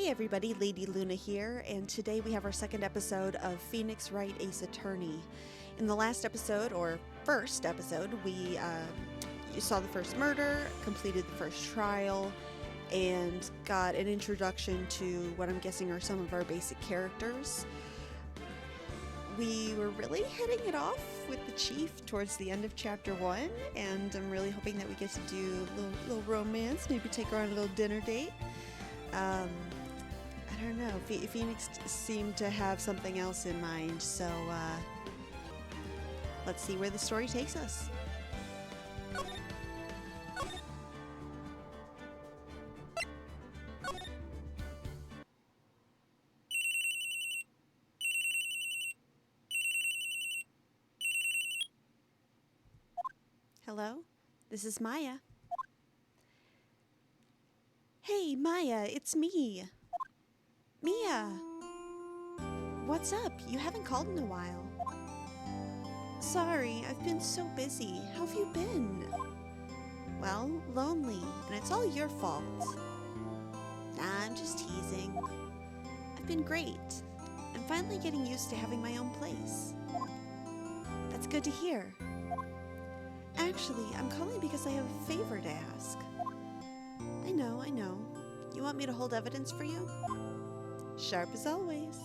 Hey everybody, Lady Luna here, and today we have our second episode of Phoenix Wright Ace Attorney. In the last episode, or first episode, we saw the first murder, completed the first trial, and got an introduction to what I'm guessing are some of our basic characters. We were really hitting it off with the chief towards the end of chapter 1, and I'm really hoping that we get to do a little romance, maybe take her on a little dinner date. I don't know, Phoenix seemed to have something else in mind, so let's see where the story takes us. Hello? This is Maya. Hey, Maya, it's me. Mia! What's up? You haven't called in a while. Sorry, I've been so busy. How have you been? Well, lonely, and it's all your fault. Nah, I'm just teasing. I've been great. I'm finally getting used to having my own place. That's good to hear. Actually, I'm calling because I have a favor to ask. I know. You want me to hold evidence for you? Sharp as always.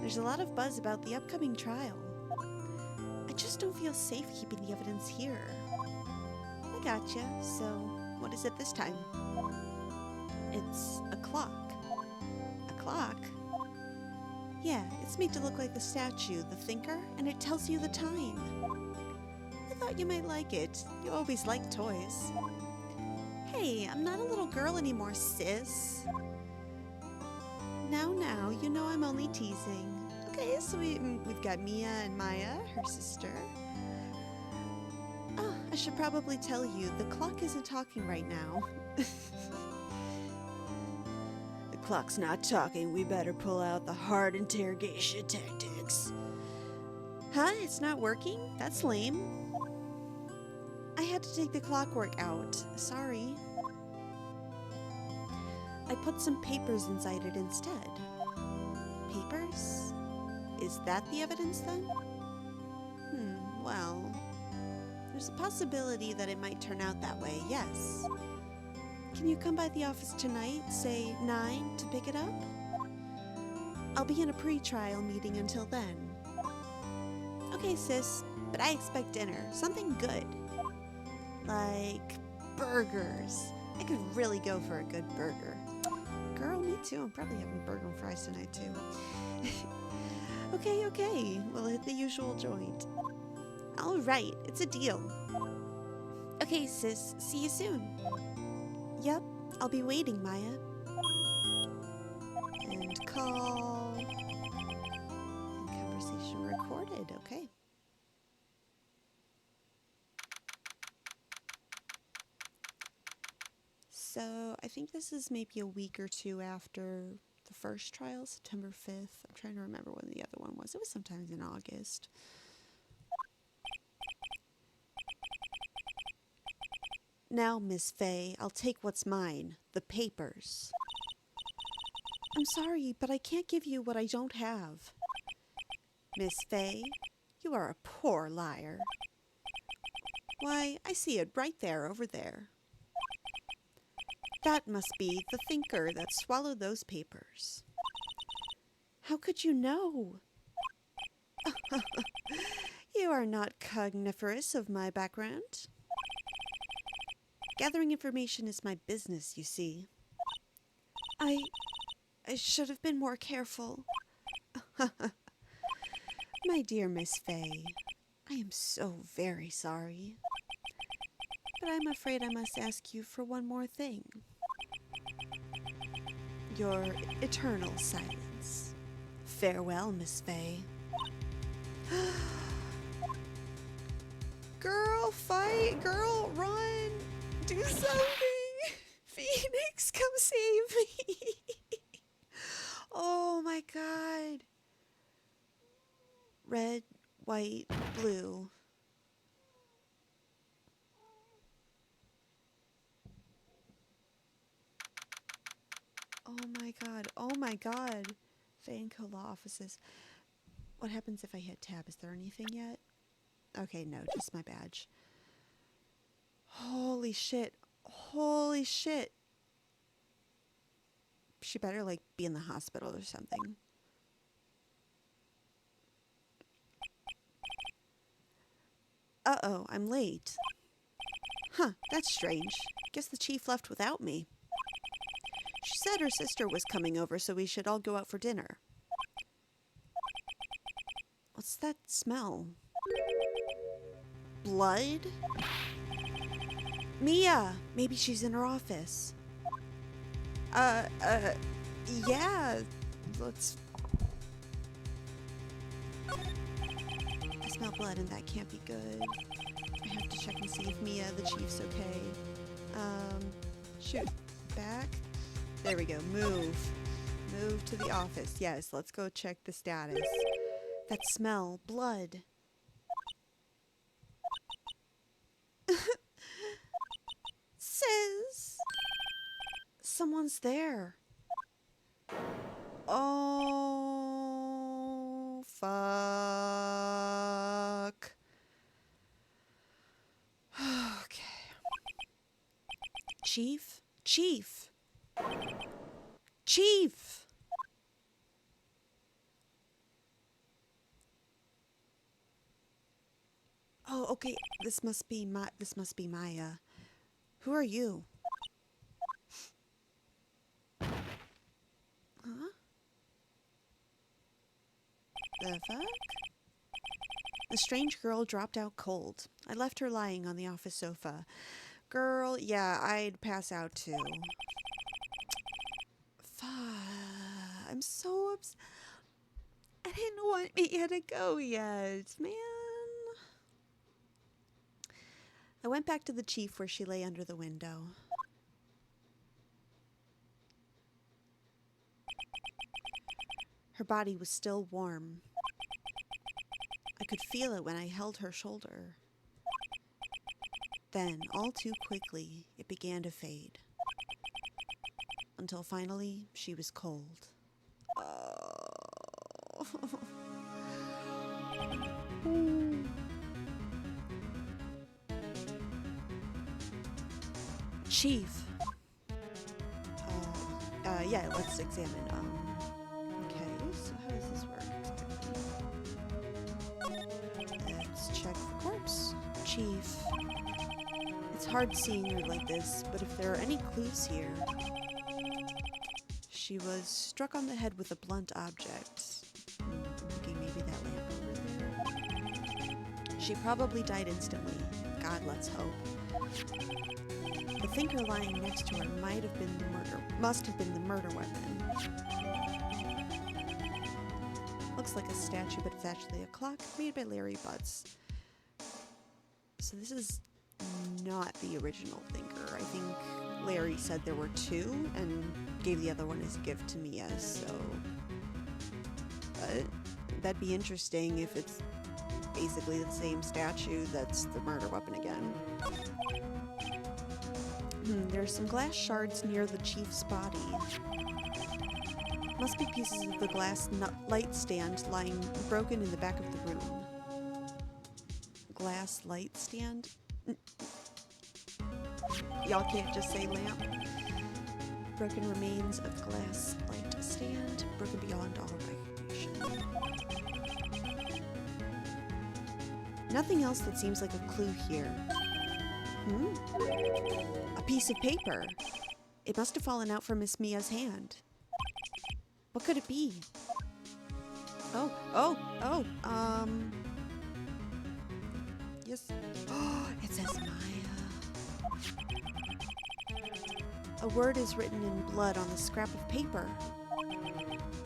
There's a lot of buzz about the upcoming trial. I just don't feel safe keeping the evidence here. I gotcha. So, what is it this time? It's a clock. A clock? Yeah, it's made to look like the statue, the thinker, and it tells you the time. I thought you might like it. You always liked toys. Hey, I'm not a little girl anymore, sis. Now, you know I'm only teasing. Okay, so we've got Mia and Maya, her sister. Oh, I should probably tell you, the clock isn't talking right now. The clock's not talking, we better pull out the hard interrogation tactics. Huh? It's not working? That's lame. I had to take the clockwork out. Sorry. I put some papers inside it instead. Papers? Is that the evidence then? Well, there's a possibility that it might turn out that way, yes. Can you come by the office tonight, say 9, to pick it up? I'll be in a pre-trial meeting until then. Okay, sis, but I expect dinner. Something good. Like burgers. I could really go for a good burger. Girl, me too. I'm probably having burger and fries tonight too. Okay. We'll hit the usual joint. All right, it's a deal. Okay, sis. See you soon. Yep, I'll be waiting, Maya. And call. And conversation recorded. Okay. So I think this is maybe a week or two after the first trial, September 5th. I'm trying to remember when the other one was. It was sometimes in August. Now, Miss Fay, I'll take what's mine, the papers. I'm sorry, but I can't give you what I don't have. Miss Fay, you are a poor liar. Why, I see it right there, over there. That must be the thinker that swallowed those papers. How could you know? You are not cogniferous of my background. Gathering information is my business, you see. I should have been more careful. My dear Miss Fay, I am so very sorry. But I'm afraid I must ask you for one more thing. Your eternal silence. Farewell, Miss Fay. Girl, fight! Girl, run! Do something! Phoenix, come save me! Oh my god. Red, white, blue. Oh my Oh my god. Vanco Law Offices. What happens if I hit tab? Is there anything yet? Okay, no, just my badge. Holy shit. Holy shit. She better, like, be in the hospital or something. Uh-oh, I'm late. Huh, that's strange. Guess the chief left without me. She said her sister was coming over, so we should all go out for dinner. What's that smell? Blood? Mia! Maybe she's in her office. Yeah. Let's... I smell blood and that can't be good. I have to check and see if Mia, the chief's okay. Shoot. Back. There we go. Move. Move to the office. Yes, let's go check the status. That smell. Blood. Sis! Someone's there. Oh, fuck. Okay. Chief? Chief! Chief! Oh, okay. This must be Maya. Who are you? Huh? The fuck? The strange girl dropped out cold. I left her lying on the office sofa. Girl, yeah, I'd pass out too. Fuck. I'm so upset. I didn't want Mia to go yet, man. I went back to the chief where she lay under the window. Her body was still warm. I could feel it when I held her shoulder. Then, all too quickly, it began to fade. Until finally, she was cold. Oh. Chief. Yeah, let's examine. Okay, so how does this work? Let's check the corpse. Chief. It's hard seeing her like this, but if there are any clues here... She was struck on the head with a blunt object. I'm thinking maybe that lamp over there. She probably died instantly. God, let's hope. The thinker lying next to her must have been the murder weapon. Looks like a statue, but it's actually a clock made by Larry Butts. So this is not the original thinker. I think Larry said there were two and gave the other one as a gift to Mia, so... But that'd be interesting if it's basically the same statue that's the murder weapon again. There's some glass shards near the chief's body. Must be pieces of the glass light stand lying broken in the back of the room. Glass light stand? Y'all can't just say lamp. Broken remains of glass light stand, broken beyond all recognition. Nothing else that seems like a clue here. A piece of paper. It must have fallen out from Miss Mia's hand. What could it be? Yes. It says Maya. A word is written in blood on the scrap of paper.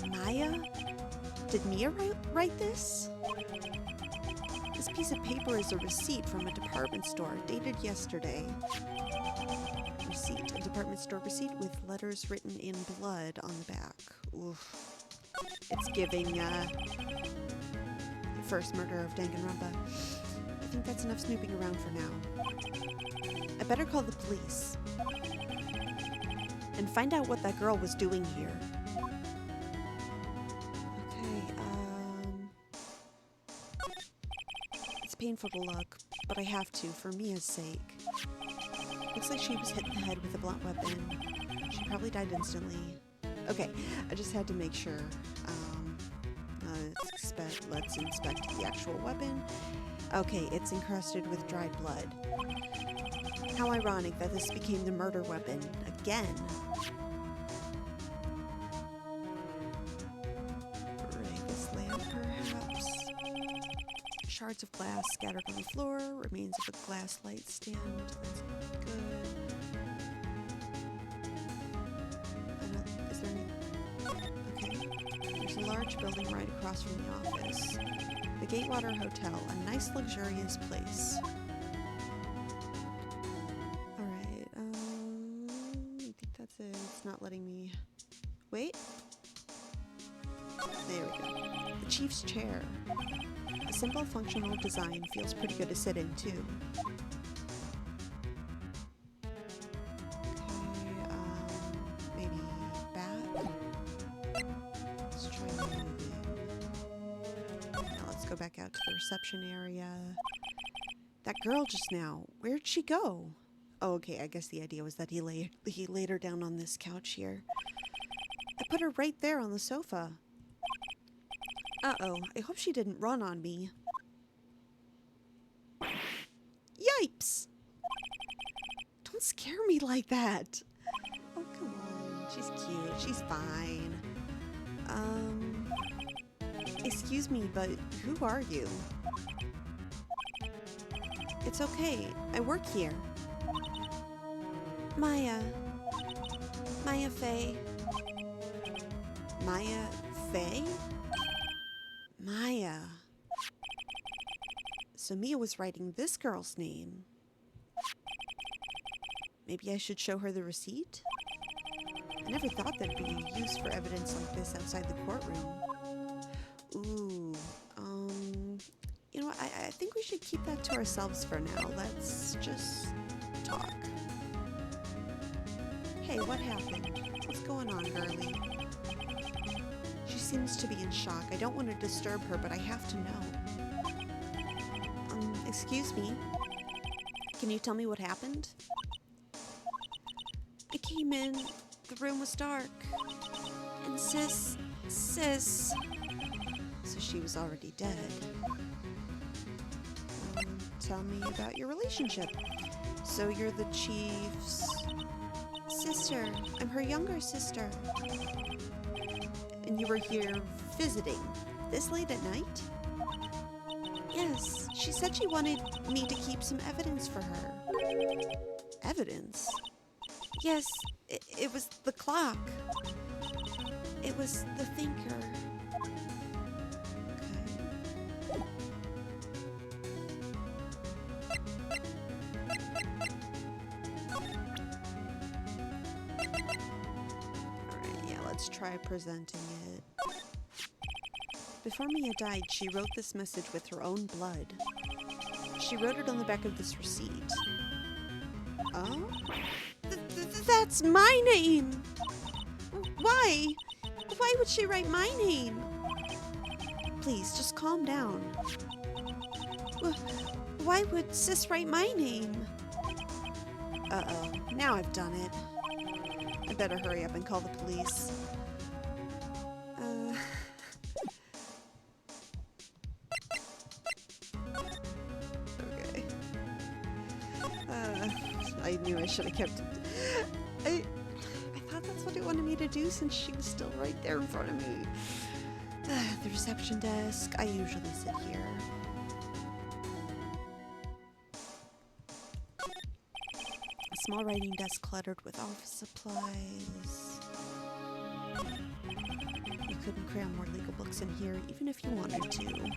Maya? Did Mia write this? This piece of paper is a receipt from a department store dated yesterday. Receipt. A department store receipt with letters written in blood on the back. Oof. It's giving, first murder of Danganronpa. I think that's enough snooping around for now. I better call the police. And find out what that girl was doing here. painful to look, but I have to for Mia's sake. Looks like she was hit in the head with a blunt weapon. She probably died instantly. Okay, I just had to make sure. Let's inspect the actual weapon. Okay, it's encrusted with dried blood. How ironic that this became the murder weapon again. Right, this lamp perhaps. Shards of glass scattered on the floor. Remains of a glass light stand. That's good. Is there any... Okay. There's a large building right across from the office. The Gatewater Hotel, a nice luxurious place. Alright, I think that's it. It's not letting me... Wait. There we go. The chief's chair. A simple functional design feels pretty good to sit in, too. Okay, maybe back. Let's try moving. Now let's go back out to the reception area. That girl just now, where'd she go? Oh, okay, I guess the idea was that he laid her down on this couch here. I put her right there on the sofa. Uh-oh, I hope she didn't run on me. Yipes! Don't scare me like that. Oh, come on. She's cute. She's fine. Excuse me, but who are you? It's okay. I work here. Maya. Maya Fey. Maya Fey? Maya. So Mia was writing this girl's name. Maybe I should show her the receipt? I never thought there'd be use for evidence like this outside the courtroom. Ooh, you know what, I think we should keep that to ourselves for now. Let's just talk. Hey, what happened? What's going on, girlie? She seems to be in shock. I don't want to disturb her, but I have to know. Excuse me? Can you tell me what happened? I came in, the room was dark, and sis, so she was already dead. Tell me about your relationship. So you're the chief's sister. I'm her younger sister. And you were here visiting this late at night? Yes, she said she wanted me to keep some evidence for her. Evidence? Yes, it was the clock. It was the thinker. Alright, yeah, let's try presenting it. Before Mia died, she wrote this message with her own blood. She wrote it on the back of this receipt. Oh? That's my name! Why? Why would she write my name? Please, just calm down. Why would sis write my name? Uh-oh, now I've done it. I better hurry up and call the police. Okay. I knew I should have kept it. I thought that's what it wanted me to do since she was still right there in front of me. The reception desk. I usually sit here. A small writing desk cluttered with office supplies. You couldn't cram more legal books in here, even if you wanted to.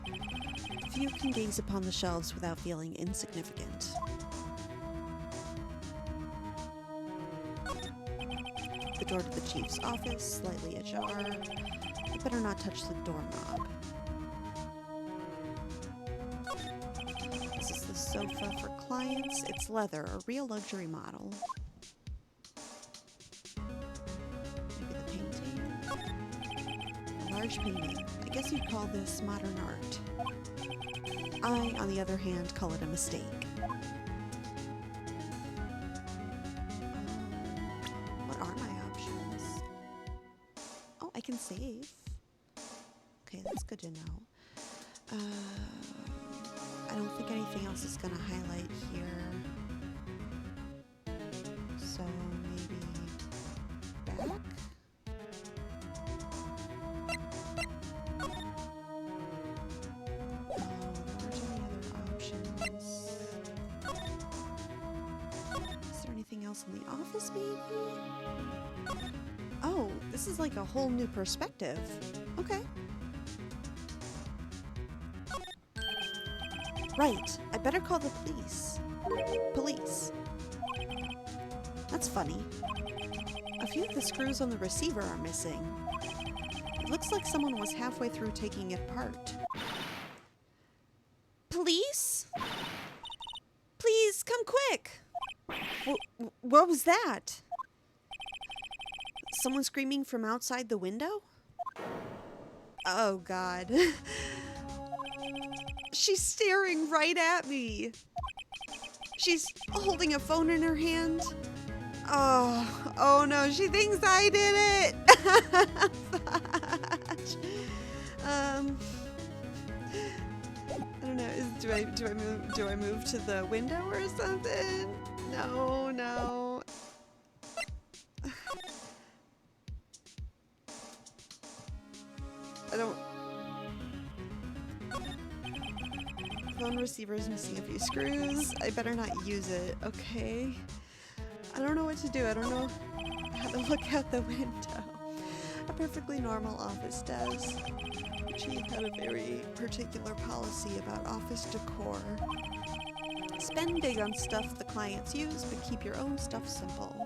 Few can gaze upon the shelves without feeling insignificant. The door to the chief's office, slightly ajar. You better not touch the doorknob. This is the sofa for clients. It's leather, a real luxury model. Maybe the painting? A large painting. I guess you'd call this modern art. I, on the other hand, call it a mistake. What are my options? Oh, I can save. Okay, that's good to know. I don't think anything else is going to highlight here. So maybe back? There's any other options? Is there anything else in the office, maybe? Oh, this is like a whole new perspective. Okay. Right, I better call the police. Police. That's funny. A few of the screws on the receiver are missing. It looks like someone was halfway through taking it apart. Police? Please, come quick! What was that? Someone screaming from outside the window? Oh, God. She's staring right at me. She's holding a phone in her hand. Oh no, she thinks I did it. I don't know. Do I move to the window or something? No. I don't. Phone receiver is missing a few screws. I better not use it, okay? I don't know what to do. I don't know how to look out the window. A perfectly normal office does. She had a very particular policy about office decor. Spend big on stuff the clients use, but keep your own stuff simple.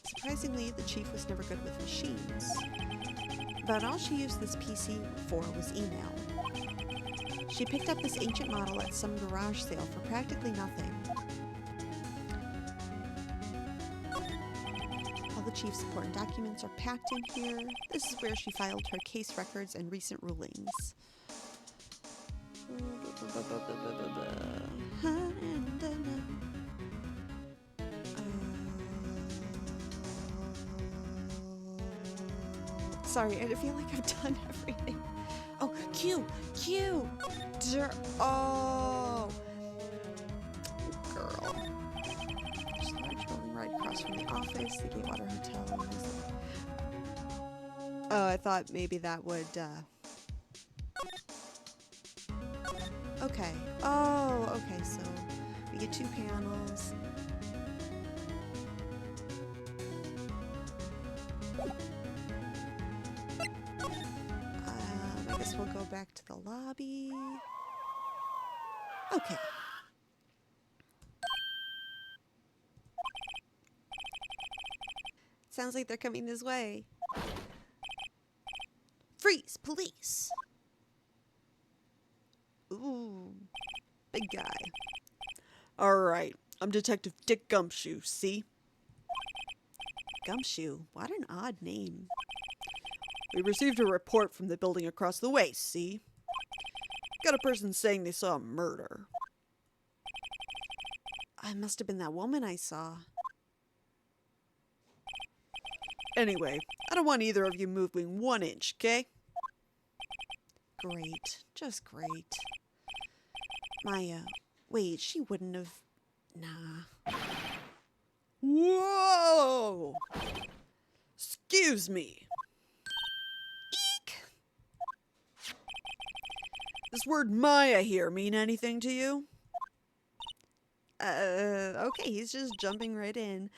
Surprisingly, the chief was never good with machines. But all she used this PC for was email. She picked up this ancient model at some garage sale for practically nothing. All the chief's important documents are packed in here. This is where she filed her case records and recent rulings. Sorry, I feel like I've done everything. Oh, Q! Oh! Girl. There's a large building right across from the office, the Gatewater Hotel. Oh, I thought maybe that would, Okay. Oh, okay, so we get 2 panels. I guess we'll go back to the lobby. Okay. Sounds like they're coming this way. Freeze, police! Ooh, big guy. Alright, I'm Detective Dick Gumshoe, see? Gumshoe? What an odd name. We received a report from the building across the way, see? Got a person saying they saw a murder. It must have been that woman I saw. Anyway, I don't want either of you moving 1 inch, okay? Great. Just great. Maya. Wait, she wouldn't have... Nah. Whoa! Excuse me. Eek! Does word Maya here mean anything to you? Okay, he's just jumping right in.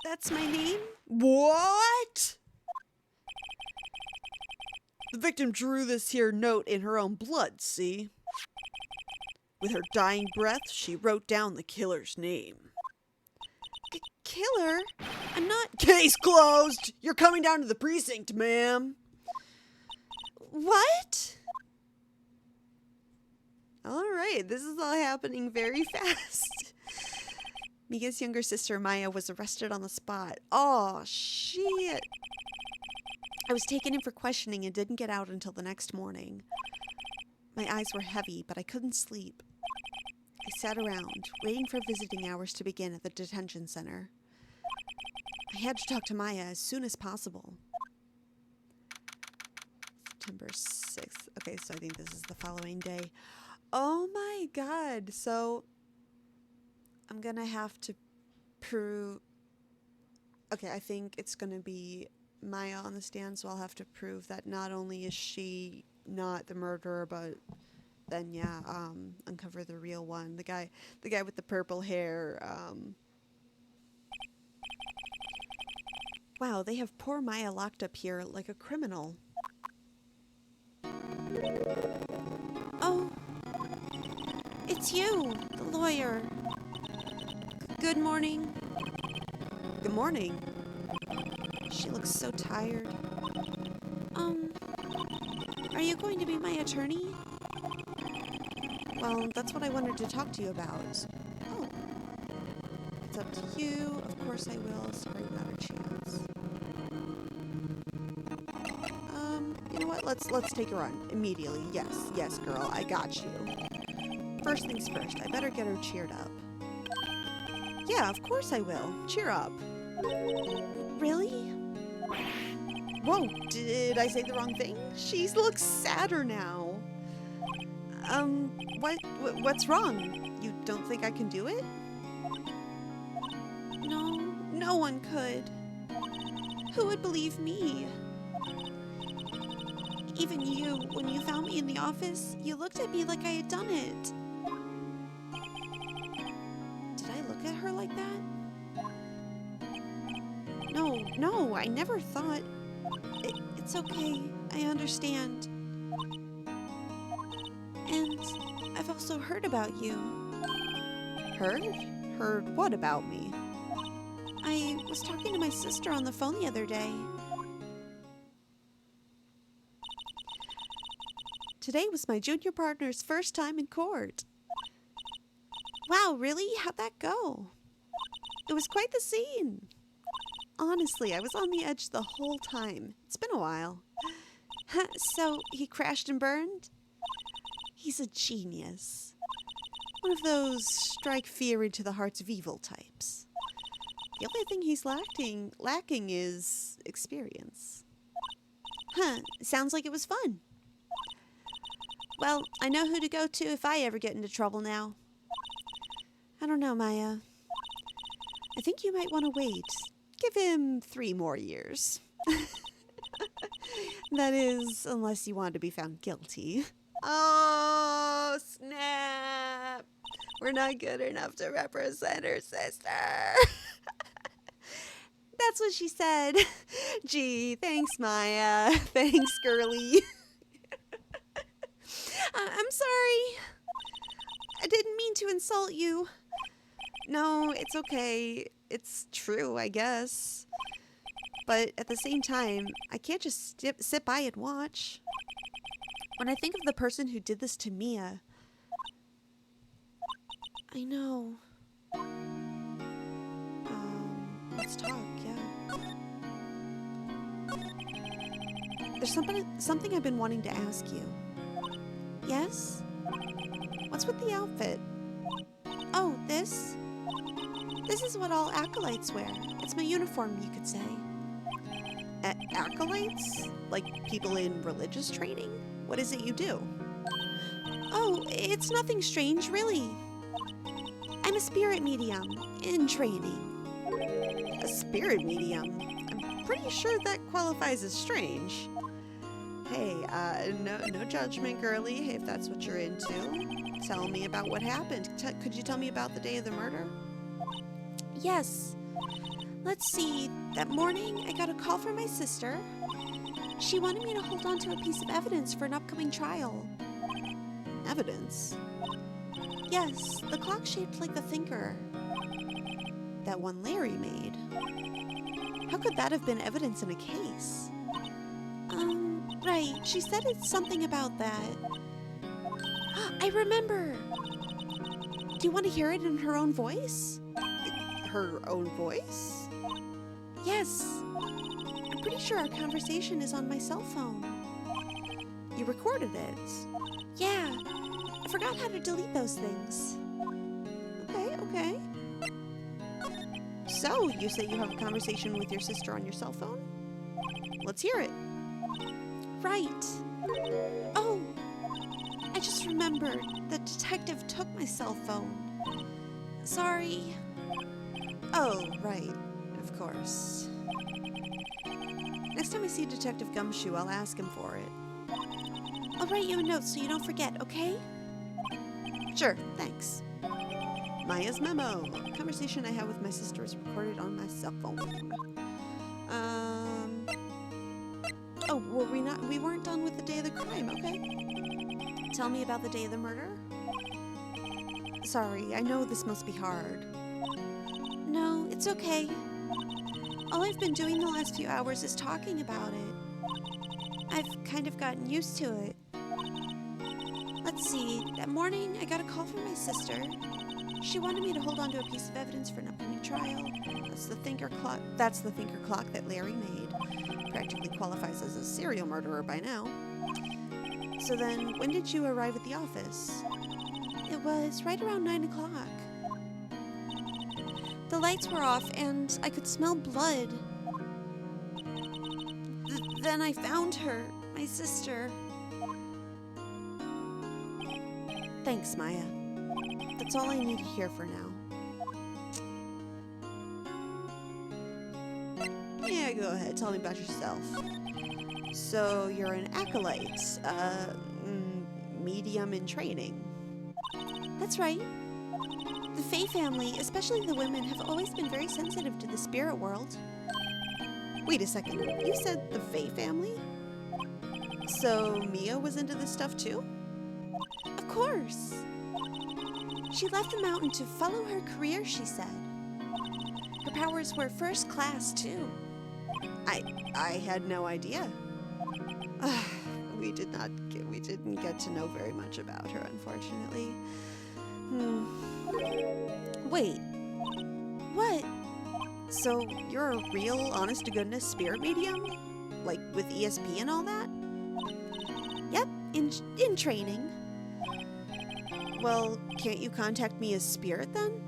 That's my name? What? The victim drew this here note in her own blood, see? With her dying breath, she wrote down the killer's name. Killer? I'm not... Case closed! You're coming down to the precinct, ma'am. What? Alright, this is all happening very fast. Mika's younger sister, Maya, was arrested on the spot. Oh, shit. I was taken in for questioning and didn't get out until the next morning. My eyes were heavy, but I couldn't sleep. I sat around, waiting for visiting hours to begin at the detention center. I had to talk to Maya as soon as possible. September 6th. Okay, so I think this is the following day. Oh my god. So I'm gonna have to prove... Okay, I think it's gonna be Maya on the stand, so I'll have to prove that not only is she not the murderer, but then, yeah, uncover the real one. The guy with the purple hair, Wow, they have poor Maya locked up here like a criminal. Oh, it's you, the lawyer. Good morning. Good morning. She looks so tired. Are you going to be my attorney? Well, that's what I wanted to talk to you about. Oh. It's up to you. Of course I will. Sorry, not a chance. You know what? Let's take her on immediately. Yes, girl. I got you. First things first. I better get her cheered up. Yeah, of course I will. Cheer up. Really? Whoa, did I say the wrong thing? She looks sadder now. What's wrong? You don't think I can do it? No one could. Who would believe me? Even you, when you found me in the office, you looked at me like I had done it. Did I look at her like that? No, I never thought. It's okay. I understand. And I've also heard about you. Heard? Heard what about me? I was talking to my sister on the phone the other day. Today was my junior partner's first time in court. Wow, really? How'd that go? It was quite the scene. Honestly, I was on the edge the whole time. It's been a while. So, he crashed and burned? He's a genius. One of those strike fear into the hearts of evil types. The only thing he's lacking is experience. Sounds like it was fun. Well, I know who to go to if I ever get into trouble now. I don't know, Maya. I think you might want to wait. Give him 3 more years. That is, unless you want to be found guilty. Oh, snap! We're not good enough to represent her sister. That's what she said. Gee, thanks, Maya. Thanks, girly. I'm sorry. I didn't mean to insult you. No, it's okay. It's true, I guess. But at the same time, I can't just sit by and watch. When I think of the person who did this to Mia... I know. Let's talk, yeah. There's something I've been wanting to ask you. Yes? What's with the outfit? Oh, this? This is what all acolytes wear. It's my uniform, you could say. Acolytes? Like people in religious training? What is it you do? Oh, it's nothing strange, really. I'm a spirit medium in training. A spirit medium? I'm pretty sure that qualifies as strange. Hey, no judgment, girly, if that's what you're into. Tell me about what happened. Could you tell me about the day of the murder? Yes. Let's see. That morning, I got a call from my sister. She wanted me to hold on to a piece of evidence for an upcoming trial. Evidence? Yes, the clock shaped like the thinker. That one Larry made. How could that have been evidence in a case? Right. She said it's something about that. I remember! Do you want to hear it in her own voice? Her own voice? Yes. I'm pretty sure our conversation is on my cell phone. You recorded it? Yeah. I forgot how to delete those things. Okay. So, you say you have a conversation with your sister on your cell phone? Let's hear it. Right. Oh, I just remembered. The detective took my cell phone. Sorry. Oh, right. Of course. Next time I see Detective Gumshoe, I'll ask him for it. I'll write you a note so you don't forget, okay? Sure, thanks. Maya's memo. Conversation I had with my sister is recorded on my cell phone. Oh, we weren't done with the day of the crime, okay? Tell me about the day of the murder. Sorry, I know this must be hard. No, it's okay. All I've been doing the last few hours is talking about it. I've kind of gotten used to it. Let's see, that morning I got a call from my sister. She wanted me to hold on to a piece of evidence for an upcoming trial. That's the thinker clock that Larry made. Practically qualifies as a serial murderer by now. So then, when did you arrive at the office? It was right around 9 o'clock. The lights were off and I could smell blood. Then I found her, my sister. Thanks, Maya. That's all I need to hear for now. Yeah, go ahead. Tell me about yourself. So, you're an acolyte, medium in training. That's right. The Fae family, especially the women, have always been very sensitive to the spirit world. Wait a second. You said the Fae family? So, Mia was into this stuff too? Of course. She left the mountain to follow her career, she said. Her powers were first class, too. I had no idea. We didn't get to know very much about her, unfortunately. Wait. What? So, you're a real, honest-to-goodness spirit medium? Like, with ESP and all that? Yep, in training. Well, can't you contact me as spirit, then?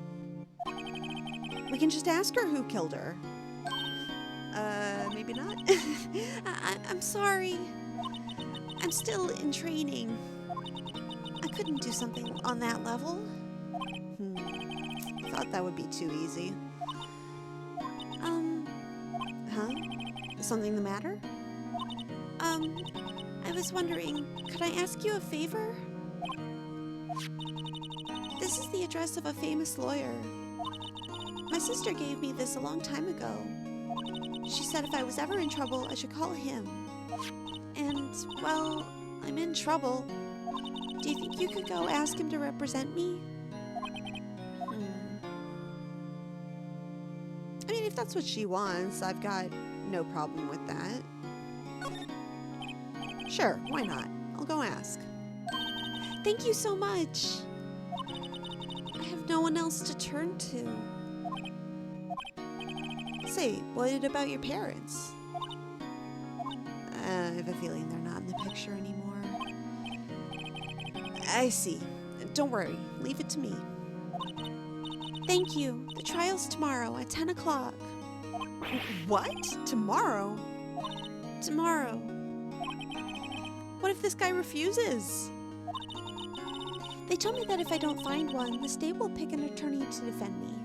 We can just ask her who killed her. Maybe not? I'm sorry. I'm still in training. I couldn't do something on that level. Thought that would be too easy. Huh? Something the matter? I was wondering, could I ask you a favor? This is the address of a famous lawyer. My sister gave me this a long time ago. She said if I was ever in trouble, I should call him. And, well, I'm in trouble. Do you think you could go ask him to represent me? I mean, if that's what she wants, I've got no problem with that. Sure, why not? I'll go ask. Thank you so much. I have no one else to turn to. Say, what about your parents? I have a feeling they're not in the picture anymore. I see. Don't worry. Leave it to me. Thank you. The trial's tomorrow at 10 o'clock. What? Tomorrow? Tomorrow. What if this guy refuses? They told me that if I don't find one, the state will pick an attorney to defend me.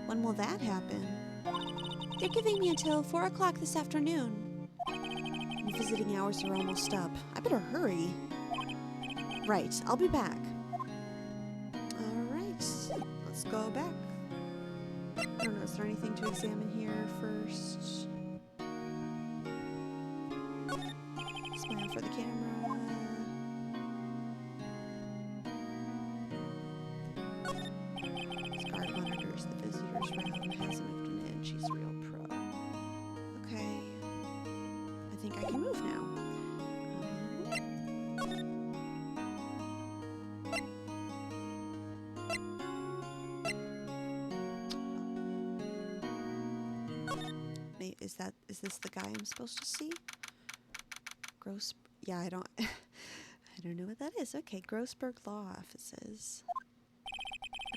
When will that happen? They're giving me until 4 o'clock this afternoon. My visiting hours are almost up. I better hurry. Right, I'll be back. Alright, let's go back. I don't know, is there anything to examine here first? Smile for the camera. This guard monitors the visitor's room, hasn't moved an inch, she's a real pro. Okay, I think I can move now. Is this the guy I'm supposed to see? Yeah, I don't I don't know what that is. Okay, Grossberg Law Offices.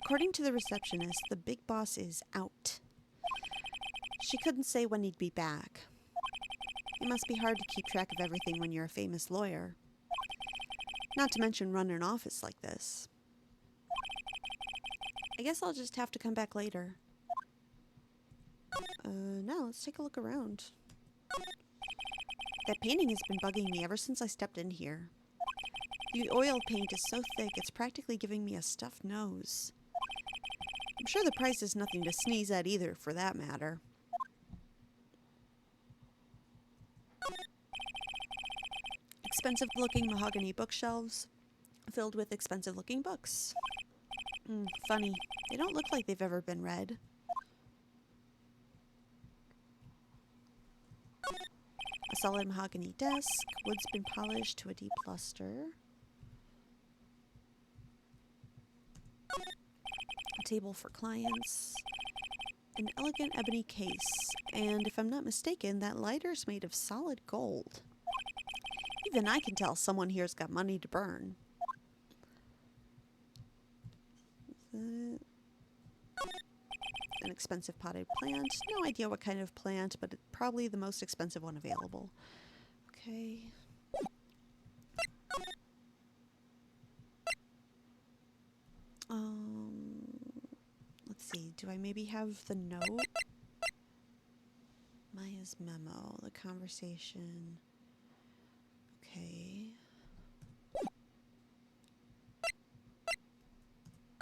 According to the receptionist, the big boss is out. She couldn't say when he'd be back. It must be hard to keep track of everything when you're a famous lawyer. Not to mention run an office like this. I guess I'll just have to come back later. Now let's take a look around. That painting has been bugging me ever since I stepped in here. The oil paint is so thick, it's practically giving me a stuffed nose. I'm sure the price is nothing to sneeze at either, for that matter. Expensive-looking mahogany bookshelves filled with expensive-looking books. Funny. They don't look like they've ever been read. A solid mahogany desk. Wood's been polished to a deep luster. A table for clients. An elegant ebony case. And if I'm not mistaken, that lighter's made of solid gold. Even I can tell someone here's got money to burn. An expensive potted plant. No idea what kind of plant, but it's probably the most expensive one available. Okay. Let's see. Do I maybe have the note? Maya's memo. The conversation. Okay.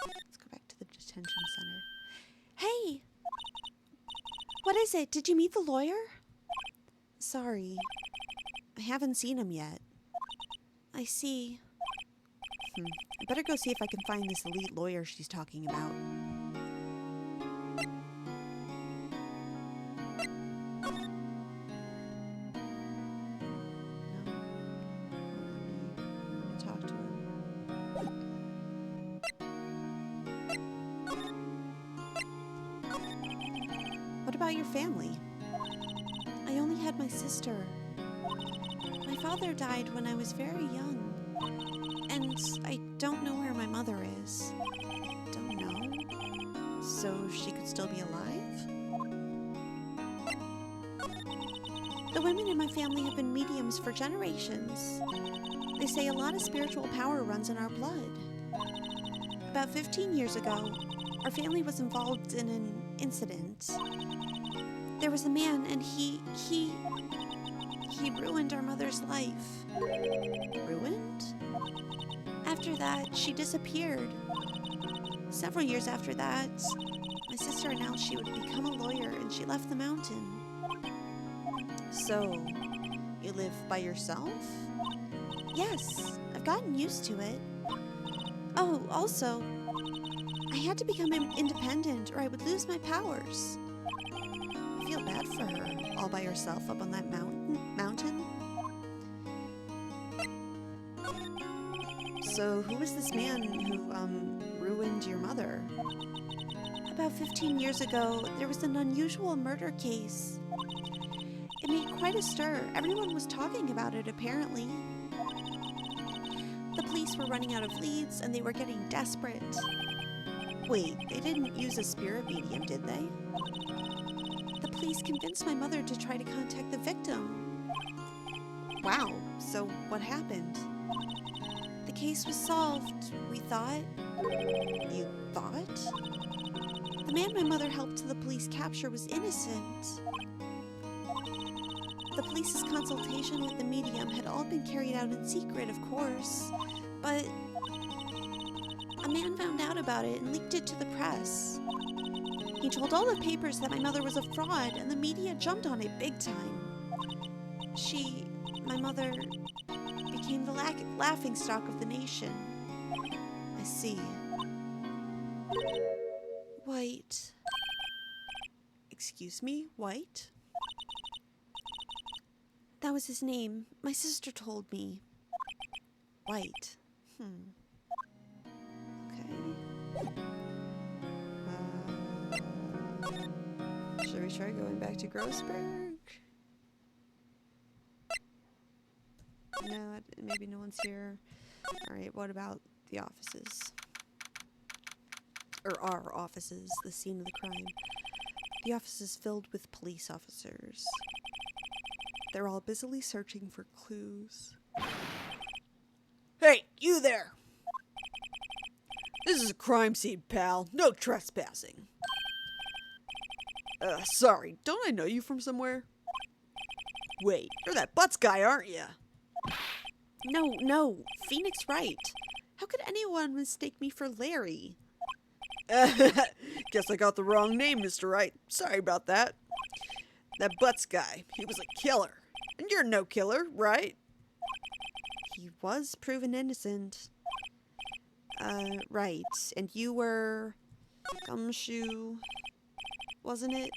Let's go back to the detention center. Hey! What is it? Did you meet the lawyer? Sorry. I haven't seen him yet. I see. I better go see if I can find this elite lawyer she's talking about. What about your family? I only had my sister. My father died when I was very young. And I don't know where my mother is. Don't know? So she could still be alive? The women in my family have been mediums for generations. They say a lot of spiritual power runs in our blood. About 15 years ago, our family was involved in an incident. There was a man, and he ruined our mother's life. Ruined? After that, she disappeared. Several years after that, my sister announced she would become a lawyer, and she left the mountain. So, you live by yourself? Yes, I've gotten used to it. Oh, also, I had to become independent or I would lose my powers. I feel bad for her, all by herself up on that mountain. So who was this man who, ruined your mother? About 15 years ago, there was an unusual murder case. It made quite a stir. Everyone was talking about it, apparently. The police were running out of leads, and they were getting desperate. Wait, they didn't use a spirit medium, did they? The police convinced my mother to try to contact the victim. Wow, so what happened? The case was solved, we thought. You thought? The man my mother helped the police capture was innocent. The police's consultation with the medium had all been carried out in secret, of course, but a man found out about it and leaked it to the press. He told all the papers that my mother was a fraud, and the media jumped on it big time. My mother, became the laughingstock of the nation. I see. White. Excuse me, White? That was his name. My sister told me. White. Okay. Should we try going back to Grossberg? Maybe no one's here. Alright, what about the offices? Or our offices, the scene of the crime. The office is filled with police officers. They're all busily searching for clues. Hey, you there! This is a crime scene, pal. No trespassing. Sorry, don't I know you from somewhere? Wait, you're that Butts guy, aren't you? No, Phoenix Wright. How could anyone mistake me for Larry? Guess I got the wrong name, Mr. Wright. Sorry about that. That Butts guy, he was a killer. And you're no killer, right? He was proven innocent. Right. And you were... Gumshoe... Wasn't it?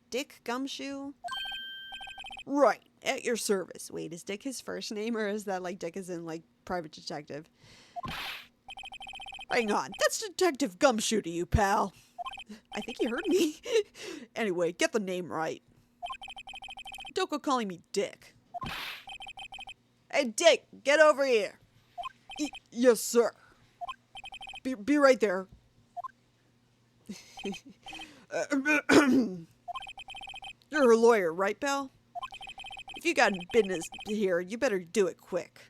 Dick Gumshoe? Right, at your service. Wait, is Dick his first name, or is that like Dick as in like private detective? Hang on, that's Detective Gumshoe to you, pal. I think you heard me. Anyway, get the name right. Don't go calling me Dick. Hey, Dick, get over here. Yes, sir. Be right there. You're a lawyer, right, pal? If you got business here, you better do it quick.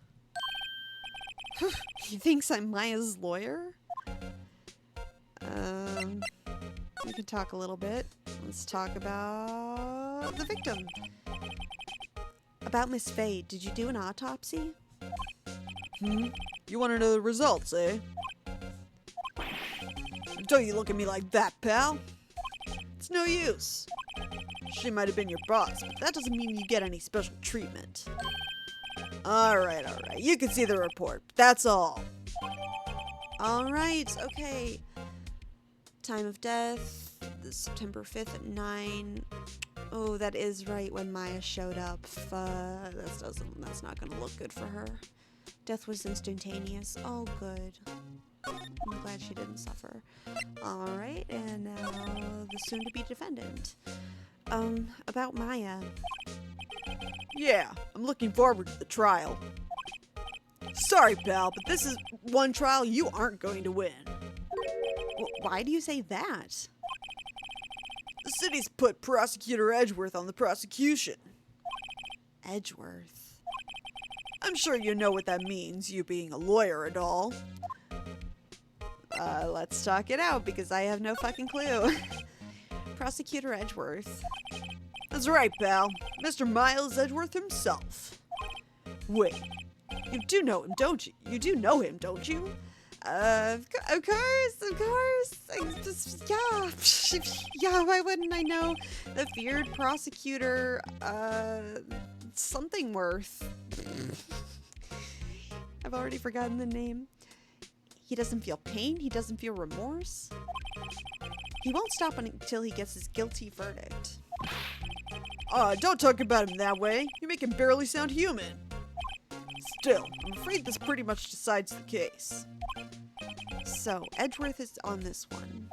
He thinks I'm Maya's lawyer? We can talk a little bit. Let's talk about the victim. About Miss Faye, did you do an autopsy? You want to know the results, eh? Don't you look at me like that, pal. It's no use. She might have been your boss, but that doesn't mean you get any special treatment. Alright. You can see the report, but that's all. Alright, okay. Time of death, September 5th at 9. Oh, that is right when Maya showed up. That's not gonna look good for her. Death was instantaneous. Oh, good. I'm glad she didn't suffer. Alright, and now the soon-to-be defendant. About Maya. Yeah, I'm looking forward to the trial. Sorry, pal, but this is one trial you aren't going to win. Why do you say that? The city's put Prosecutor Edgeworth on the prosecution. Edgeworth? I'm sure you know what that means, you being a lawyer and all. Let's talk it out, because I have no fucking clue. Prosecutor Edgeworth. That's right, pal. Mr. Miles Edgeworth himself. Wait, you do know him, don't you? You do know him, don't you? Of course. Yeah, why wouldn't I know? The feared prosecutor, something worth. I've already forgotten the name. He doesn't feel pain. He doesn't feel remorse. He won't stop until he gets his guilty verdict. Don't talk about him that way. You make him barely sound human. Still, I'm afraid this pretty much decides the case. So, Edgeworth is on this one.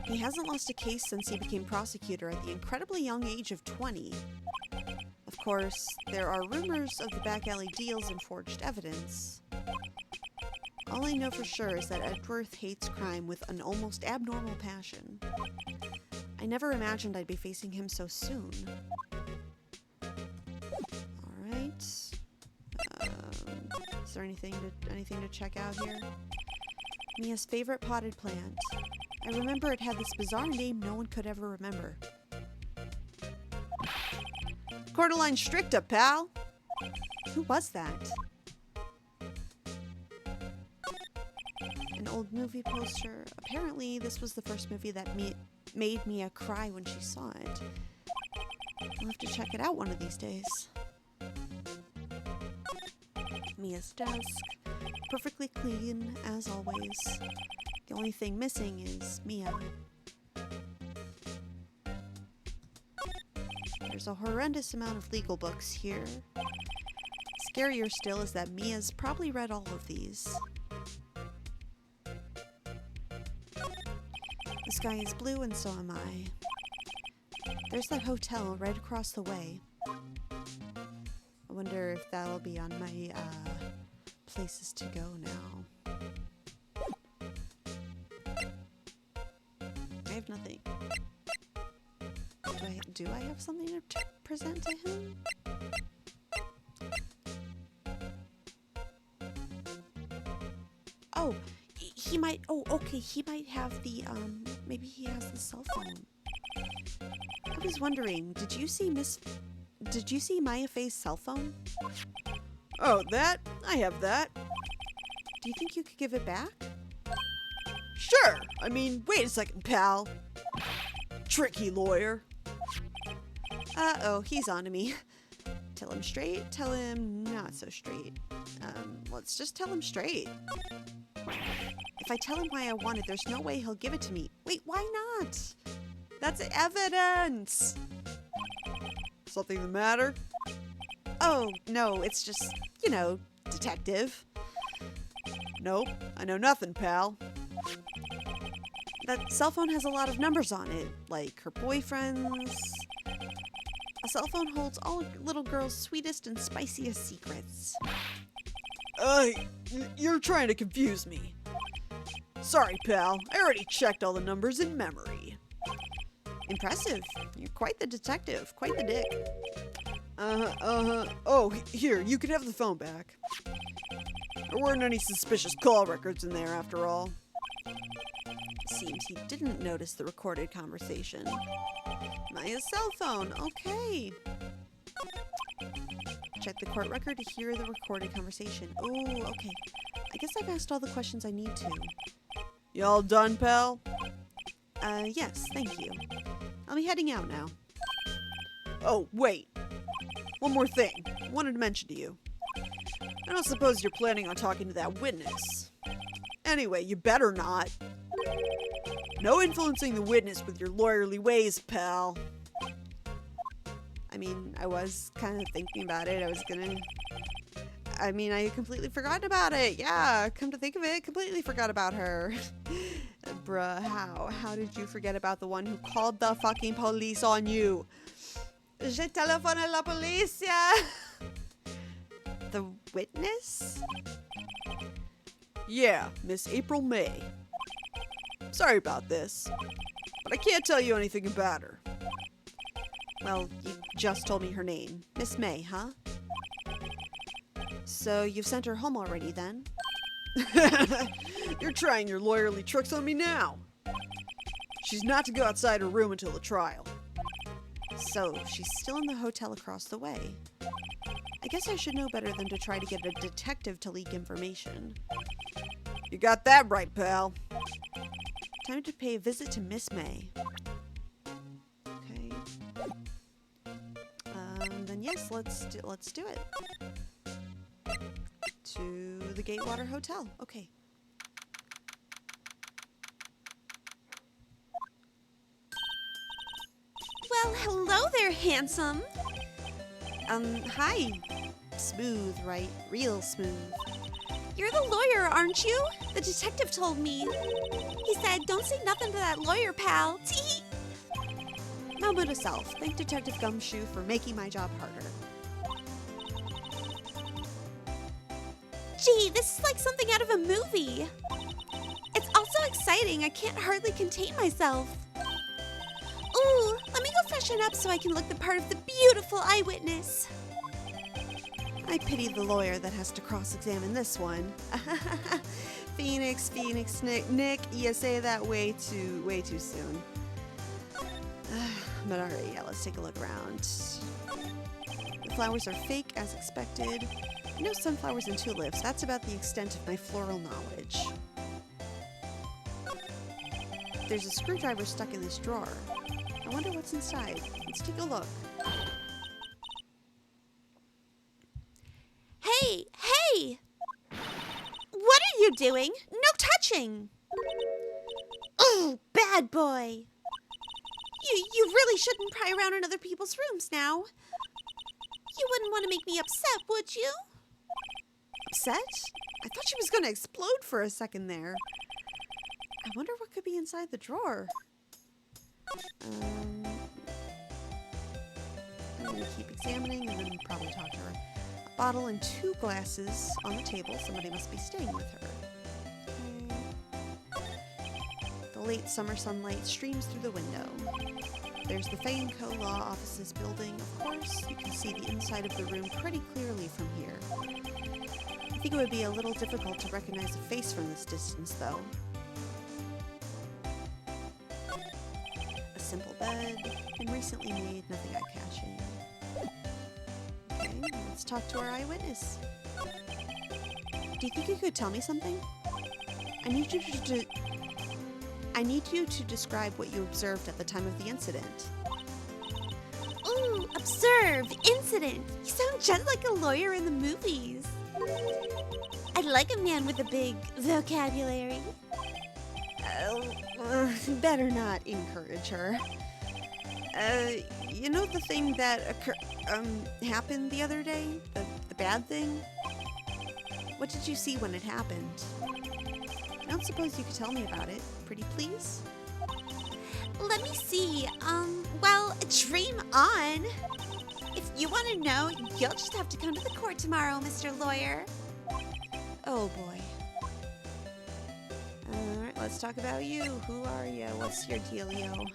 He hasn't lost a case since he became prosecutor at the incredibly young age of 20. Of course, there are rumors of the back alley deals and forged evidence. All I know for sure is that Edgeworth hates crime with an almost abnormal passion. I never imagined I'd be facing him so soon. Alright. Is there anything to check out here? Mia's favorite potted plant. I remember it had this bizarre name no one could ever remember. Cordyline stricta, pal. Who was that? An old movie poster. Apparently, this was the first movie that made Mia cry when she saw it. I'll have to check it out one of these days. Mia's desk. Perfectly clean, as always. The only thing missing is Mia. There's a horrendous amount of legal books here. Scarier still is that Mia's probably read all of these. The sky is blue and so am I. There's that hotel right across the way. wonder if that'll be on my places to go now. I have nothing. Do I have something to present to him? Oh, he might. Oh, okay. He might have the. Maybe he has the cell phone. I was wondering. Did you see Maya Faye's cell phone? Oh, that? I have that. Do you think you could give it back? Sure. I mean, wait a second, pal. Tricky lawyer. Uh-oh, he's on to me. Tell him straight, tell him not so straight. Let's just tell him straight. If I tell him why I want it, there's no way he'll give it to me. Wait, why not? That's evidence! Something the matter? Oh, no, it's just, you know, detective. Nope, I know nothing, pal. That cell phone has a lot of numbers on it, like her boyfriend's. A cell phone holds all little girls' sweetest and spiciest secrets. You're trying to confuse me. Sorry, pal. I already checked all the numbers in memory. Impressive. You're quite the detective. Quite the dick. Oh, here, you can have the phone back. There weren't any suspicious call records in there after all. Seems he didn't notice the recorded conversation. Maya's cell phone. Okay. Check the court record to hear the recorded conversation. Oh, okay. I guess I've asked all the questions I need to. You all done, pal? Yes, thank you. I'll be heading out now. Oh, wait. One more thing. I wanted to mention to you. I don't suppose you're planning on talking to that witness. Anyway, you better not. No influencing the witness with your lawyerly ways, pal. I mean, I was kind of thinking about it. I completely forgot about it. Yeah, come to think of it, completely forgot about her. Bruh, how? How did you forget about the one who called the fucking police on you? Je téléphone à la police. The witness? Yeah, Miss April May. Sorry about this, but I can't tell you anything about her. Well, you just told me her name. Miss May, huh? So you've sent her home already then? You're trying your lawyerly tricks on me now. She's not to go outside her room until the trial. So she's still in the hotel across the way. I guess I should know better than to try to get a detective to leak information. You got that right, pal. Time to pay a visit to Miss May. Okay. Then yes, let's do it. To the Gatewater Hotel. Okay. Well, hello there, handsome. Hi. Smooth, right? Real smooth. You're the lawyer, aren't you? The detective told me. He said, don't say nothing to that lawyer, pal. Tee. Moment to self. Thank Detective Gumshoe for making my job harder. Gee, this is like something out of a movie. It's also exciting. I can't hardly contain myself. Ooh, let me go freshen up so I can look the part of the beautiful eyewitness. I pity the lawyer that has to cross-examine this one. Phoenix, Nick, you say that way too soon. But alright, yeah, let's take a look around. The flowers are fake, as expected. I know sunflowers and tulips. That's about the extent of my floral knowledge. There's a screwdriver stuck in this drawer. I wonder what's inside. Let's take a look. Hey! Hey! What are you doing? No touching! Oh, bad boy! You really shouldn't pry around in other people's rooms now. You wouldn't want to make me upset, would you? Upset? I thought she was going to explode for a second there. I wonder what could be inside the drawer. I'm going to keep examining and then probably talk to her. bottle and 2 glasses on the table. Somebody must be staying with her. The late summer sunlight streams through the window. There's the Fay & Co. Law Offices building, of course. You can see the inside of the room pretty clearly from here. I think it would be a little difficult to recognize a face from this distance, though. A simple bed, been recently made, nothing eye-catching. Okay, let's talk to our eyewitness. Do you think you could tell me something? I need you to describe what you observed at the time of the incident. Ooh, observe, incident. You sound just like a lawyer in the movies. I'd like a man with a big vocabulary. Better not encourage her. You know the thing that happened the other day? The bad thing? What did you see when it happened? I don't suppose you could tell me about it, pretty please? Let me see. Well, dream on. If you want to know, you'll just have to come to the court tomorrow, Mr. Lawyer. Oh, boy. Alright, let's talk about you. Who are you? What's your dealio?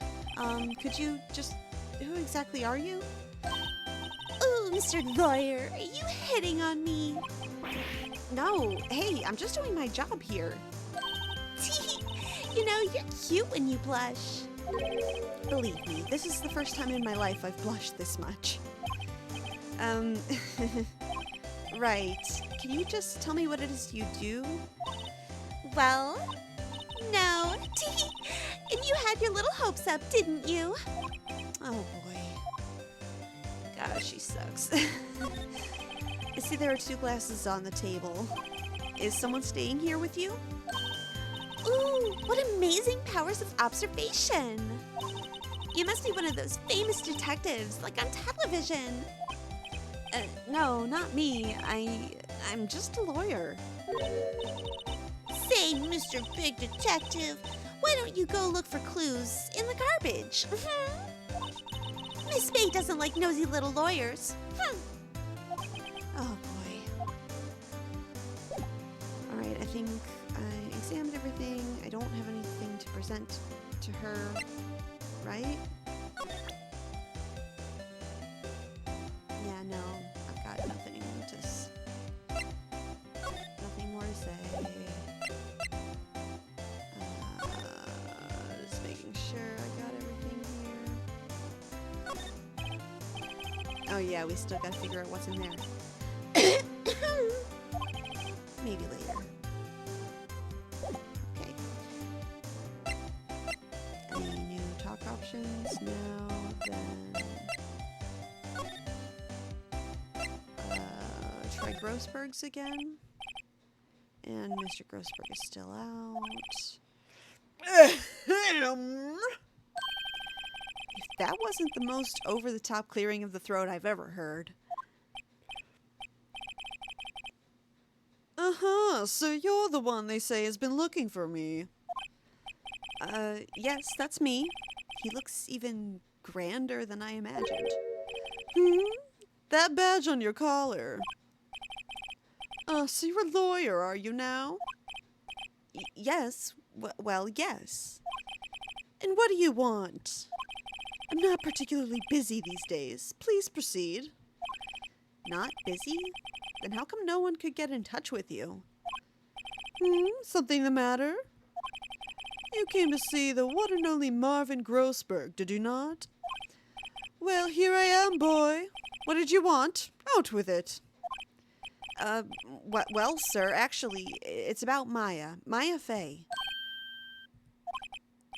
Could you just... Who exactly are you? Ooh, Mr. Lawyer, are you hitting on me? No, hey, I'm just doing my job here. You know, you're cute when you blush. Believe me, this is the first time in my life I've blushed this much. Right. Can you just tell me what it is you do? Well, no. And you had your little hopes up, didn't you? Oh, boy. Gosh, she sucks. I see there are 2 glasses on the table. Is someone staying here with you? Ooh, what amazing powers of observation! You must be one of those famous detectives, like on television. No, not me. I'm just a lawyer. Say, Mr. Big Detective, why don't you go look for clues in the garbage? Miss Fay doesn't like nosy little lawyers. Oh, boy. Alright, I think I examined everything. I don't have anything to present to her, right? Yeah, no, I've got nothing more to say. Just making sure I got everything here. Oh yeah, we still gotta figure out what's in there. Maybe later. Okay. Any new talk options? No, then... try Grossberg's again. And Mr. Grossberg is still out. If that wasn't the most over-the-top clearing of the throat I've ever heard. Uh-huh, so you're the one they say has been looking for me. Yes, that's me. He looks even grander than I imagined. That badge on your collar. So you're a lawyer, are you now? Yes. Well, yes. And what do you want? I'm not particularly busy these days. Please proceed. Not busy? Then how come no one could get in touch with you? Something the matter? You came to see the one and only Marvin Grossberg, did you not? Well, here I am, boy. What did you want? Out with it. Well, sir, actually, it's about Maya. Maya Fay.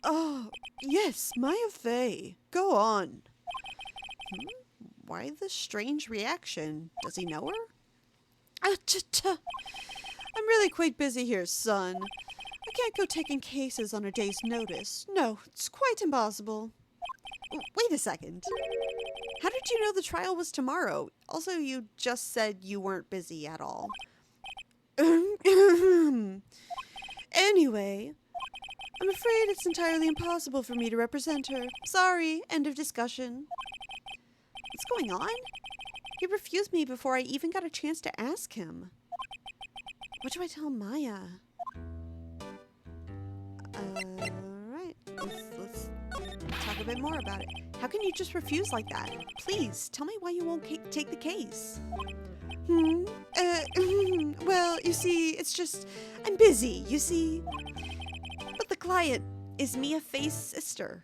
Oh, yes, Maya Fay. Go on. Why the strange reaction? Does he know her? I'm really quite busy here, son. I can't go taking cases on a day's notice. No, it's quite impossible. Wait a second. How did you know the trial was tomorrow? Also, you just said you weren't busy at all. Anyway, I'm afraid it's entirely impossible for me to represent her. Sorry, end of discussion. What's going on? He refused me before I even got a chance to ask him. What do I tell Maya? Right. Let's talk a bit more about it. How can you just refuse like that? Please, tell me why you won't take the case. Well, you see, it's just, I'm busy, you see. But the client is Mia Faye's sister.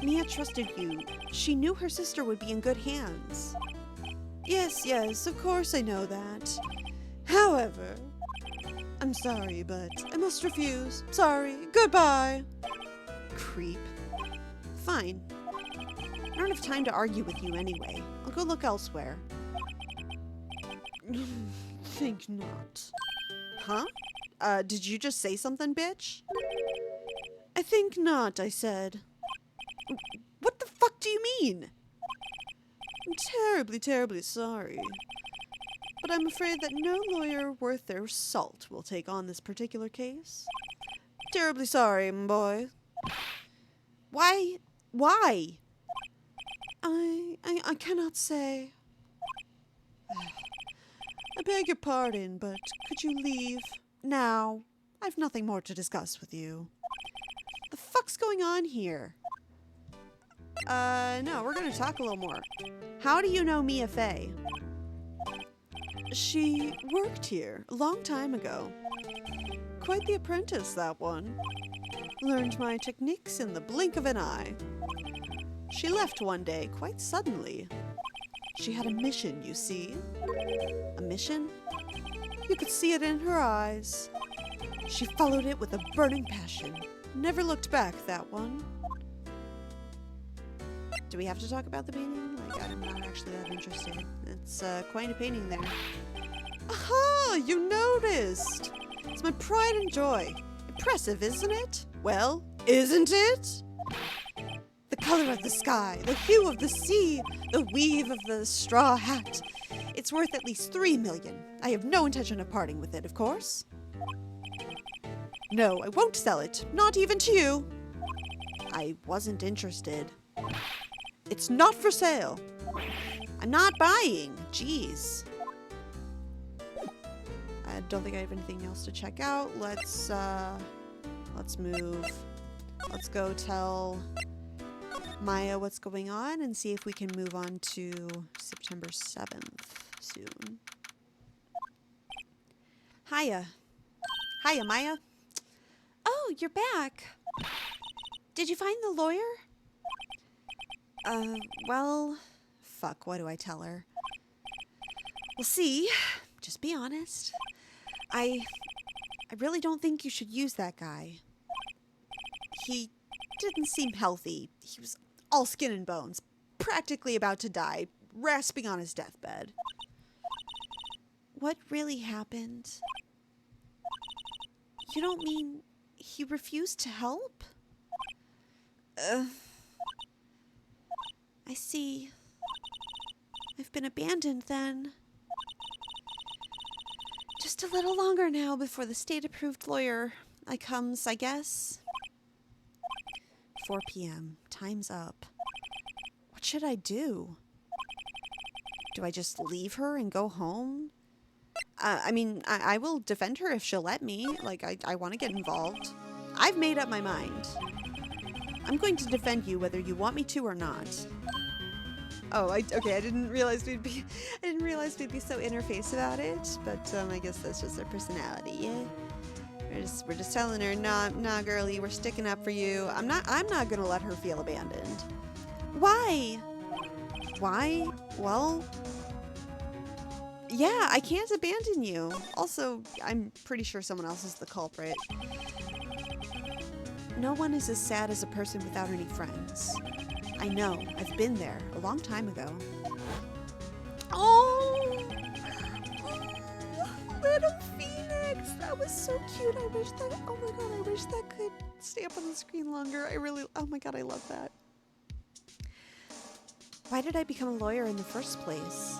Mia trusted you. She knew her sister would be in good hands. Yes, of course I know that. However, I'm sorry, but I must refuse. Sorry, goodbye. Creep. Fine. I don't have time to argue with you anyway. I'll go look elsewhere. Think not. Huh? Did you just say something, bitch? I think not, I said. What the fuck do you mean? I'm terribly, terribly sorry. But I'm afraid that no lawyer worth their salt will take on this particular case. Terribly sorry, my boy. Why? Why? I cannot say. I beg your pardon, but could you leave now? I've nothing more to discuss with you. The fuck's going on here? No, we're gonna talk a little more. How do you know Mia Faye? She worked here a long time ago. Quite the apprentice, that one. Learned my techniques in the blink of an eye. She left one day, quite suddenly. She had a mission, you see. A mission? You could see it in her eyes. She followed it with a burning passion. Never looked back, that one. Do we have to talk about the painting? Like, I'm not actually that interested. It's quite a painting there. Aha! You noticed! It's my pride and joy. Impressive, isn't it? Well, isn't it? The color of the sky, the hue of the sea, the weave of the straw hat. It's worth at least 3 million. I have no intention of parting with it, of course. No, I won't sell it. Not even to you. I wasn't interested. It's not for sale. I'm not buying. Jeez. I don't think I have anything else to check out. Let's move. Let's go tell Maya what's going on and see if we can move on to September 7th soon. Hiya. Hiya, Maya. Oh, you're back. Did you find the lawyer? Well, fuck, what do I tell her? Well, see, just be honest. I really don't think you should use that guy. He didn't seem healthy. He was all skin and bones, practically about to die, rasping on his deathbed. What really happened? You don't mean he refused to help? I see. I've been abandoned then. Just a little longer now before the state-approved lawyer comes, I guess. 4 p.m. Time's up. What should I do? Do I just leave her and go home? I mean, I will defend her if she'll let me. Like, I want to get involved. I've made up my mind. I'm going to defend you whether you want me to or not. Oh, okay. I didn't realize we'd be so interface about it. But I guess that's just their personality. Yeah. We're just telling her, nah, girlie, we're sticking up for you. I'm not gonna let her feel abandoned. Why? Why? Well, yeah, I can't abandon you. Also, I'm pretty sure someone else is the culprit. No one is as sad as a person without any friends. I know. I've been there a long time ago. Oh! Little Phoenix! That was so cute. I wish that, oh my god, I wish that could stay up on the screen longer. Oh my god, I love that. Why did I become a lawyer in the first place?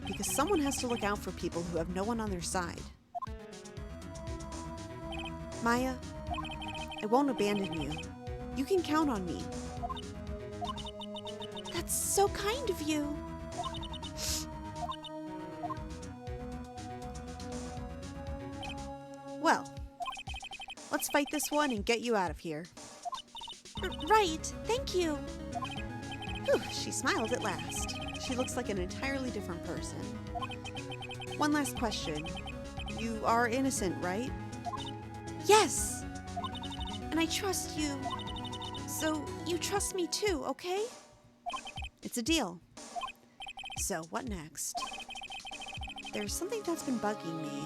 Because someone has to look out for people who have no one on their side. Maya, I won't abandon you. You can count on me. That's so kind of you. Well, let's fight this one and get you out of here. Right, thank you. Whew, she smiled at last. She looks like an entirely different person. One last question. You are innocent, right? Yes. And I trust you. So you trust me too, okay? It's a deal. So what next? There's something that's been bugging me.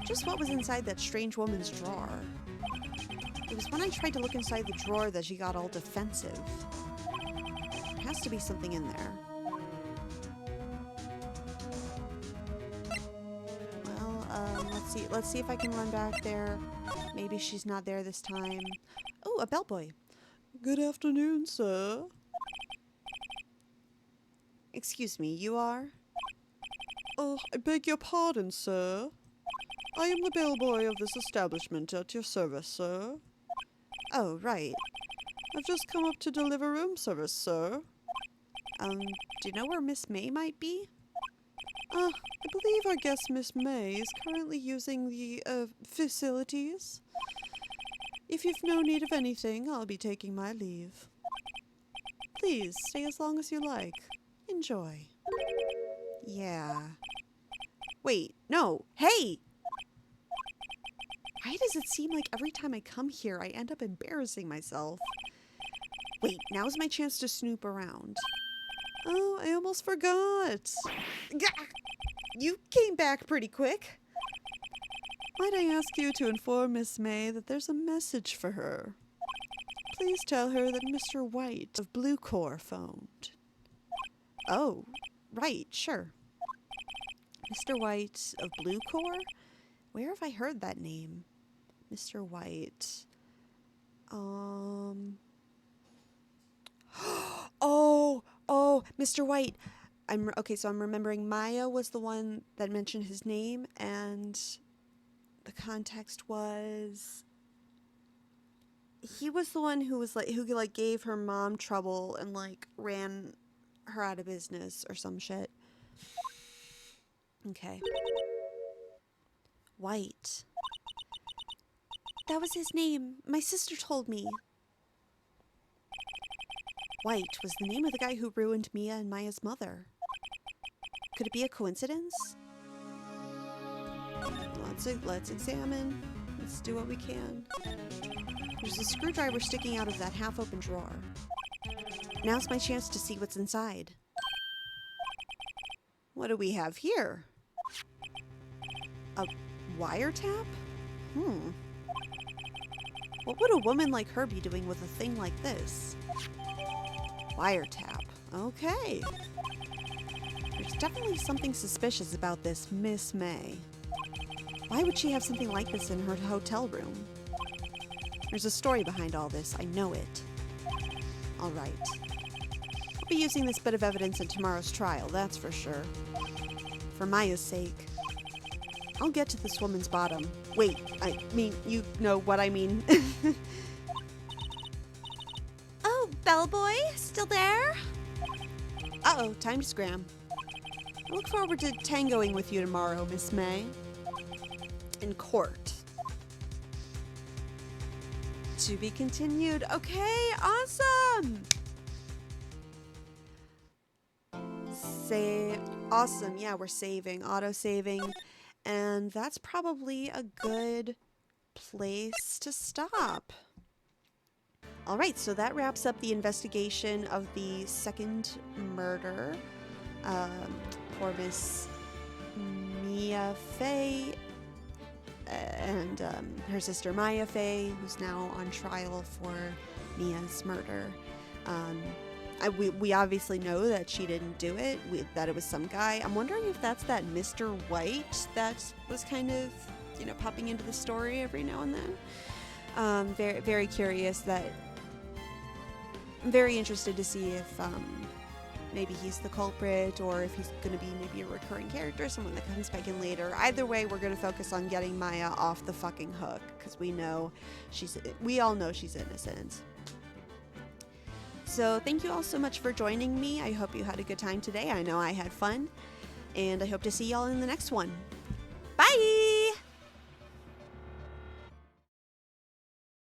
Just what was inside that strange woman's drawer? It was when I tried to look inside the drawer that she got all defensive. There has to be something in there. Well, let's see if I can run back there. Maybe she's not there this time. Oh, a bellboy. Good afternoon, sir. Excuse me, you are? Oh, I beg your pardon, sir. I am the bellboy of this establishment at your service, sir. Oh, right. I've just come up to deliver room service, sir. Do you know where Miss May might be? I believe our guest Miss May is currently using the, facilities. If you've no need of anything, I'll be taking my leave. Please, stay as long as you like. Enjoy. Yeah. Wait, no. Hey! Why does it seem like every time I come here, I end up embarrassing myself? Wait, now's my chance to snoop around. Oh, I almost forgot. You came back pretty quick. Might I ask you to inform Miss May that there's a message for her? Please tell her that Mr. White of Blue Corps phoned. Oh, right, sure. Mr. White of Blue Corps? Where have I heard that name? Mr. White. Oh, Mr. White. So I'm remembering Maya was the one that mentioned his name, and the context was he was the one who gave her mom trouble and ran her out of business or some shit. Okay. White. That was his name. My sister told me. White was the name of the guy who ruined Mia and Maya's mother. Could it be a coincidence? Let's examine. Let's do what we can. There's a screwdriver sticking out of that half-open drawer. Now's my chance to see what's inside. What do we have here? A wiretap? What would a woman like her be doing with a thing like this? Wiretap. Okay. There's definitely something suspicious about this Miss May. Why would she have something like this in her hotel room? There's a story behind all this. I know it. All right. I'll be using this bit of evidence in tomorrow's trial, that's for sure. For Maya's sake. I'll get to this woman's bottom. Wait, I mean, you know what I mean. Oh, bellboy, still there? Uh-oh, time to scram. I look forward to tangoing with you tomorrow, Miss May. In court. To be continued. Okay, awesome! Awesome, yeah, we're saving, auto-saving. And that's probably a good place to stop. All right, so that wraps up the investigation of the second murder. Poor Miss Mia Fey and her sister Maya Fey, who's now on trial for Mia's murder. We obviously know that she didn't do it, that it was some guy. I'm wondering if that's that Mr. White that was kind of, popping into the story every now and then. Very, very curious I'm very interested to see if maybe he's the culprit, or if he's going to be maybe a recurring character, someone that comes back in later. Either way, we're going to focus on getting Maya off the fucking hook, because we all know she's innocent. So thank you all so much for joining me. I hope you had a good time today. I know I had fun, and I hope to see y'all in the next one. Bye!